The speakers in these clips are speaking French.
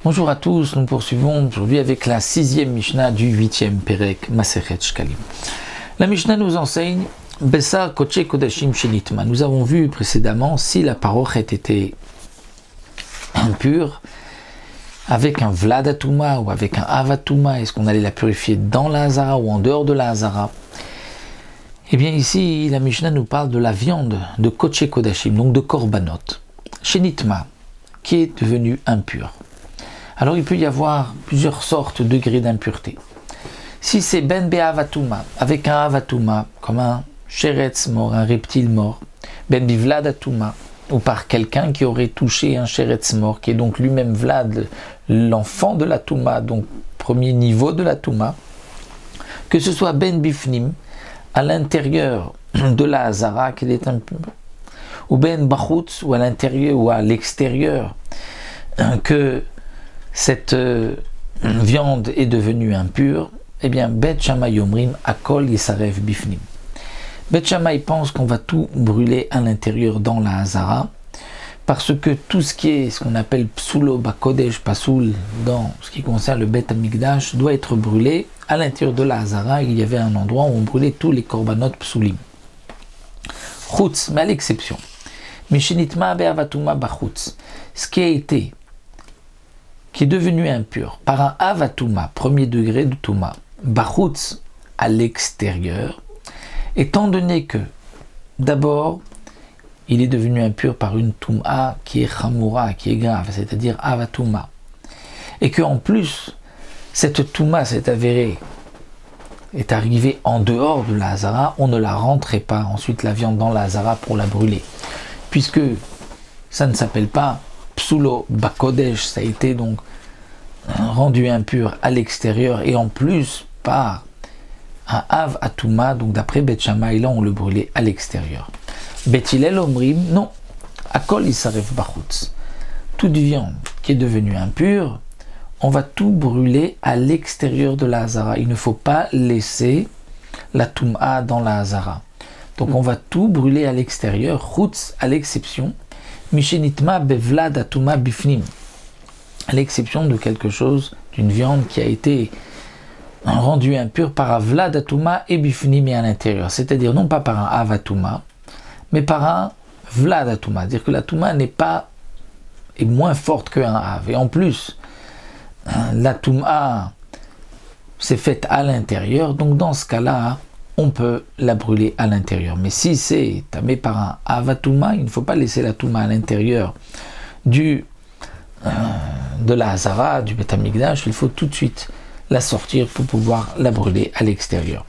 Bonjour à tous, nous poursuivons aujourd'hui avec la 6e Mishnah du 8e Perek Masechet Shkalim. La Mishnah nous enseigne Bessar Koche Kodashim Shenitma. Nous avons vu précédemment si la parochet était impure avec un Vladatuma ou avec un Avatuma, est-ce qu'on allait la purifier dans la Hazara ou en dehors de la Hazara? Eh bien ici, la Mishnah nous parle de la viande de Koche Kodashim, donc de Korbanot, Shenitma, qui est devenue impure. Alors il peut y avoir plusieurs sortes, degrés d'impureté. Si c'est Ben Be'avatuma, avec un Avatuma, comme un Sheretz mort, un reptile mort, Ben Bivladatuma, ou par quelqu'un qui aurait touché un Sheretz mort, qui est donc lui-même Vlad, l'enfant de la Touma, donc premier niveau de la Touma, que ce soit Ben Bifnim, à l'intérieur de la Hazara, qu'elle est impure, ou Ben Bachutz, ou à l'intérieur ou à l'extérieur, que cette viande est devenue impure, eh bien, Bet Shammai Omrim Akol Yisarev Bifnim. Bet Shammai pense qu'on va tout brûler à l'intérieur dans la Hazara, parce que tout ce qui est ce qu'on appelle Psulo Bakodesh Pasoul, dans ce qui concerne le Bet Hamikdash, doit être brûlé à l'intérieur de la Hazara. Il y avait un endroit où on brûlait tous les korbanot Psulim. Chutz, mais à l'exception. Mishinitma Be'avatuma Bachutz. Ce qui est devenu impur par un Avatuma, premier degré de Touma, Bachutz à l'extérieur, étant donné que d'abord il est devenu impur par une Touma qui est Chamura, qui est grave, c'est-à-dire Avatuma, et qu'en plus cette Touma s'est avérée, est arrivée en dehors de la Hazara, on ne la rentrait pas ensuite la viande dans la Hazara pour la brûler, puisque ça ne s'appelle pas Psulo Bakodesh, ça a été donc rendu impur à l'extérieur et en plus par un Av Atuma, donc d'après Bet Shammai, là on le brûlait à l'extérieur. Bet Hillel Omrim, non, Akol Yisarev Bachutz. Toute viande qui est devenue impure, on va tout brûler à l'extérieur de la Hazara. Il ne faut pas laisser la Touma dans la Hazara. Donc on va tout brûler à l'extérieur, Chutz à l'exception, Mishenitma bevlad atuma bifnim, à l'exception de quelque chose, d'une viande qui a été rendue impure par un vlad atuma et bifnim et à l'intérieur, c'est-à-dire non pas par un avatuma, mais par un vlad atuma, c'est-à-dire que la touma est moins forte qu'un av, et en plus, la touma s'est faite à l'intérieur, donc dans ce cas-là, on peut la brûler à l'intérieur. Mais si c'est tamé par un avatuma, il ne faut pas laisser la touma à l'intérieur de la Hazara, du Bet Hamikdash, il faut tout de suite la sortir pour pouvoir la brûler à l'extérieur.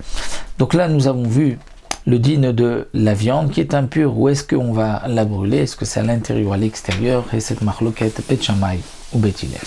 Donc là, nous avons vu le dîne de la viande qui est impure. Où est-ce qu'on va la brûler? Est-ce que c'est à l'intérieur ou à l'extérieur? Et cette marloquette Bet Shammai ou Bet Hillel.